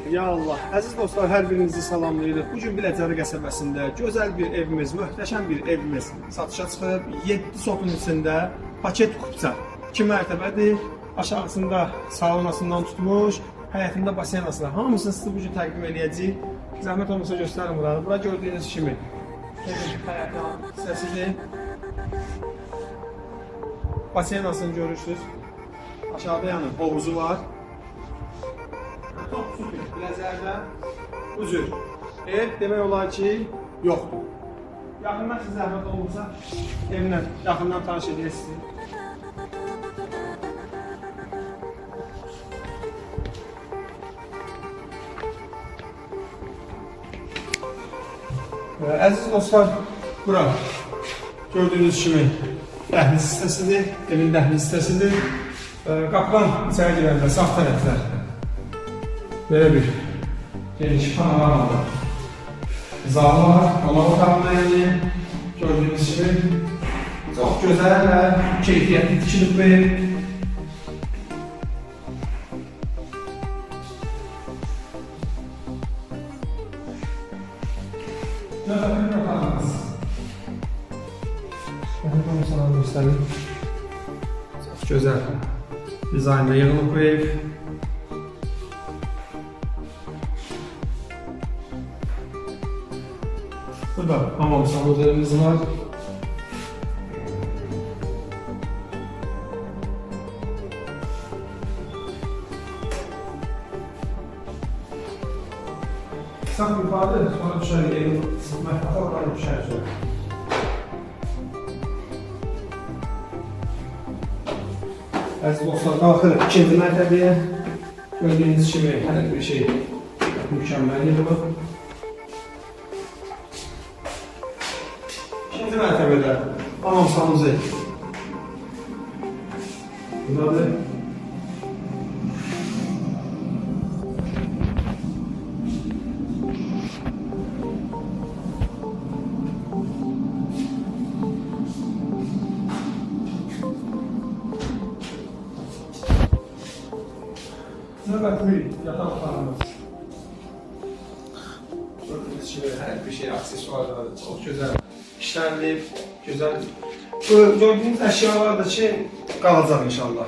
Ya Allah, əziz dostlar, hər birinizi salamlayırıq. Bugün Biləcəri qəsəbəsində gözəl bir evimiz, möhtəşəm bir evimiz satışa çıxıb. 7 sotun içində paket kupça. 2 mərtəbədir. Aşağısında saunasından tutmuş, həyətində basenası. Hamısını sizə bugün təqdim edəcəyik. Zəhmət olmasa göstərin buranı. Bura gördüyünüz kimi həyətin hissəsidir. Basenasını görürsünüz. Aşağıda yəni hovuzu var. Top sütun, Biləcərdə bu cür ev demək olar ki, yoxdur. Yaxından siz zəhmət olursa, evlə yaxından tanış edəsiniz. Əziz dostlar, bura gördüyünüz kimi dəhliz hissəsidir, evin dəhliz hissəsidir. Qapıdan içəri girəndə sağ tərəflər belə bir geniş panoramalı zal var, qonaq otağında yəni gördüyünüz kimi çox gözəl və keyfiyyətli tikilib bu ev. Növbəti otağımız. Onu sana göstərim. Çox gözəl dizaynda yığılıb bu ev. Burada hamam sanuzlarımız var. Sağ yukarıda sonra dışarı gelip mehbata oradan dışarı sonra. Əziz dostlar, qalxırıq ikinci mərtəbəyə. Gördüyünüz kimi hər bir şey mükəmməldir bu. İkinci mərtəbədə hamam sanuzu buradadır. Növbəti yataq otağımız. Gördüyünüz kimi hər bir şey aksesuarları çox gözəl işlənilib, gözəl. Bu gördüyünüz əşyalar da ki, qalacaq inşallah.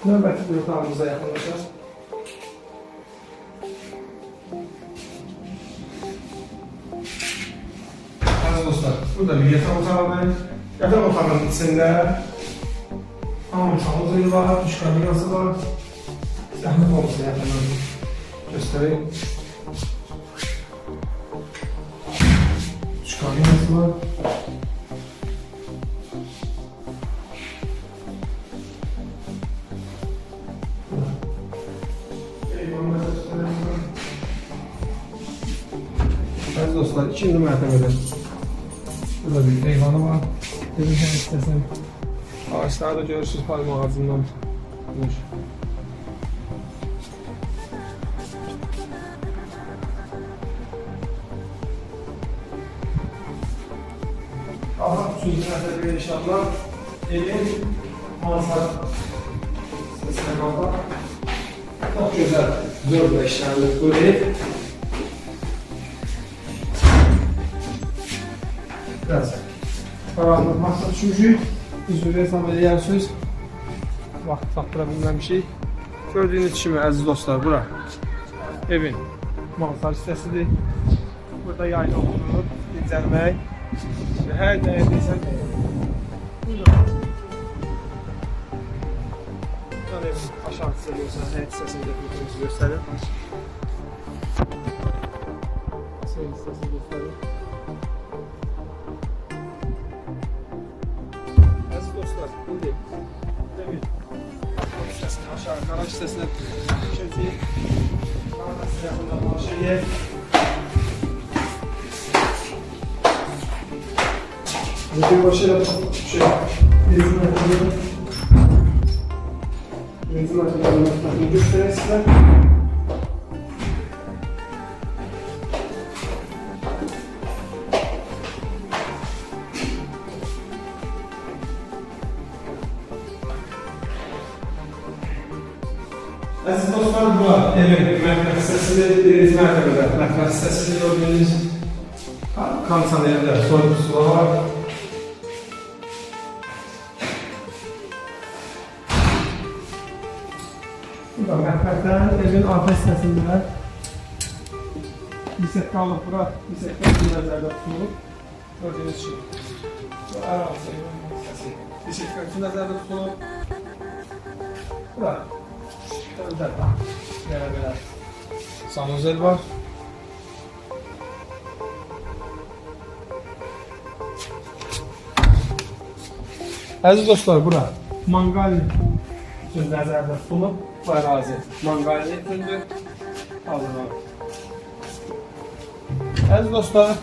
Növbəti bir otağımıza yaxınlaşaq. Əziz dostlar, burada bir yataq otağıdır. Yataq otağının içində hamam sanuzu var, duş kabinası var. Zəhmət olmasa yaxından göstəreyim. Duş kabinası var. Əziz dostlar, ikinci mərtəbədə burada bir eyvanı var. Demişəm istəsəm. Ağaçları da görürsünüz parmaq ağacından tutmuş. Allah üçüncü mərtəbəyə inşallah evin mansar sesine qalda. Çox gözəl, zörlə işlənir bu ev. Biraz qaranlıq masa çünki üzvü hesab edərsiniz. Vaxt çatdıra bilməmişik. Gördüyünüz kimi əziz dostlar, bura evin mansar hissəsidir. Burada yayla oturulub, dincəlmək. Hər dəyərdəysən buradan evin aşağı hissəsi görsən, hər hissəsini göstərir. Seyir hissəsini göstərir. Əziz dostlar, indi demir hissəsini aşağı, qaraj hissəsinə düşəcəyik. Qaraj hissəsindən başlayıq. Bütün başıyla birinci mərtəbədən göstərək sizə. Əziz dostlar, bu evin mətbəx hissəsidir. Birinci mərtəbədə mətbəx hissəsidir. Gördüyünüz kondisionerdə soyuducusu var. Burada mətbəxdən evin arxa hissəsində bisekka alıb bura, bisekka üçün nəzərdə tutulub. Gördüyünüz kimi. Bu ərazi evin hissəsi. Bisekka üçün nəzərdə tutulub. Bura. Belə sanuzel var. Əziz dostlar, bura manqalin üçün nəzərdə tutulub. Bu ərazi manqalin üçündür. Hazırlanır. Əziz dostlar,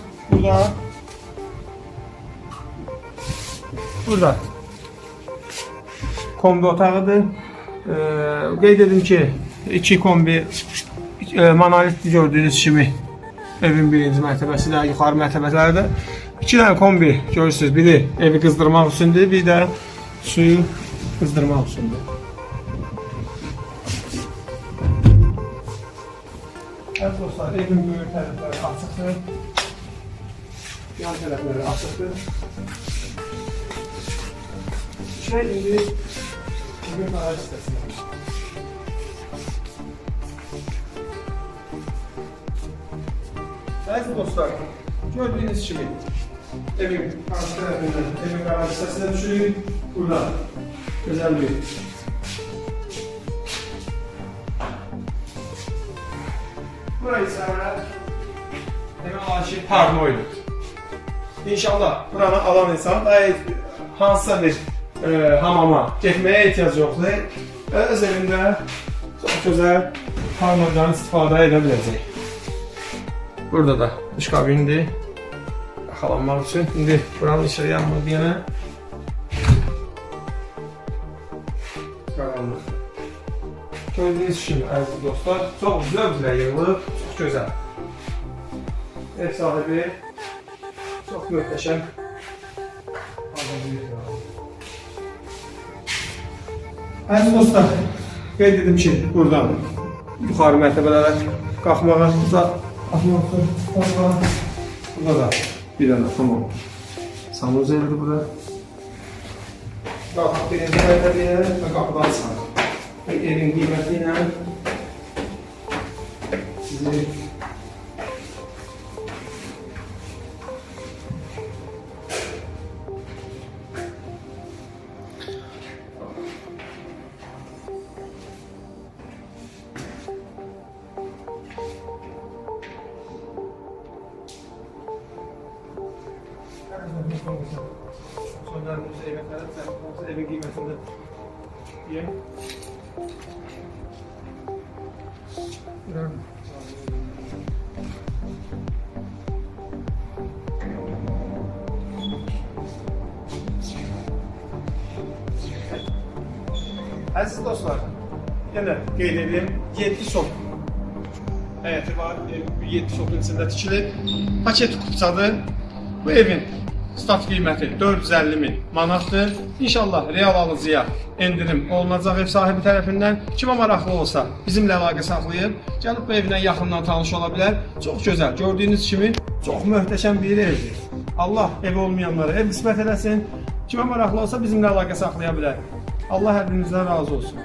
burada kombi otağıdır. Qeyd edim ki, 2 kombi monolitli gördüyünüz kimi evin birinci mərtəbəsində, yuxarı mərtəbələrdə 2 dənə kombi görürsünüz. Biri evi qızdırmaq üçündür, bir də suyu qızdırmaq üçündür. Əziz dostlar, evin böyük tərəfləri açıqdır, yan tərəfləri açıqdır. İndi evin qaraj hissəsinə. Əziz dostlar, gördüyünüz kimi evin qarşı tərəfindən evin qaraj hissəsinə düşürük. Burada gözəl bir burayı isə demək olar ki, parnoydur. İnşallah buranı alan insan hansısa bir hamama getməyə ehtiyac yoxdur. Öz evində çox gözəl parnoydan istifadə edə biləcək. Burada da duş kabinidir. Yaxalanmaq üçün. İndi buranın işığı yanmadı yenə. Qaranlıq. Gördüyünüz kimi əziz dostlar, çox zövqlə yığılıb, çox gözəl. Ev sahibi çox möhtəşəm. Əziz dostlar, qeyd edim ki, buradan yuxarı mərtəbələrə qalxmağa burada da bir dənə tamam sanuzeldir burada. Qalxaq birinci mərtəbəyə və qapıdan çıxar. Evin qiyməti ilə sizi evin qiymətində deyəm. Əziz dostlar, yenə qeyd edeyim, 7 sok həyəti var, 7 sokun içində tikilib, paket kupçadır. Bu evin stat qiyməti 450.000 manatdır. İnşallah real alıcıya endirim olunacaq ev sahibi tərəfindən. Kimə maraqlı olsa bizimlə əlaqə saxlayıb, gəlib bu evlə yaxından tanış ola bilər. Çox gözəl, gördüyünüz kimi çox möhtəşəm bir evdir. Allah evi olmayanlara ev qismət eləsin. Kimə maraqlı olsa bizimlə əlaqə saxlaya bilər. Allah hər birinizdən razı olsun.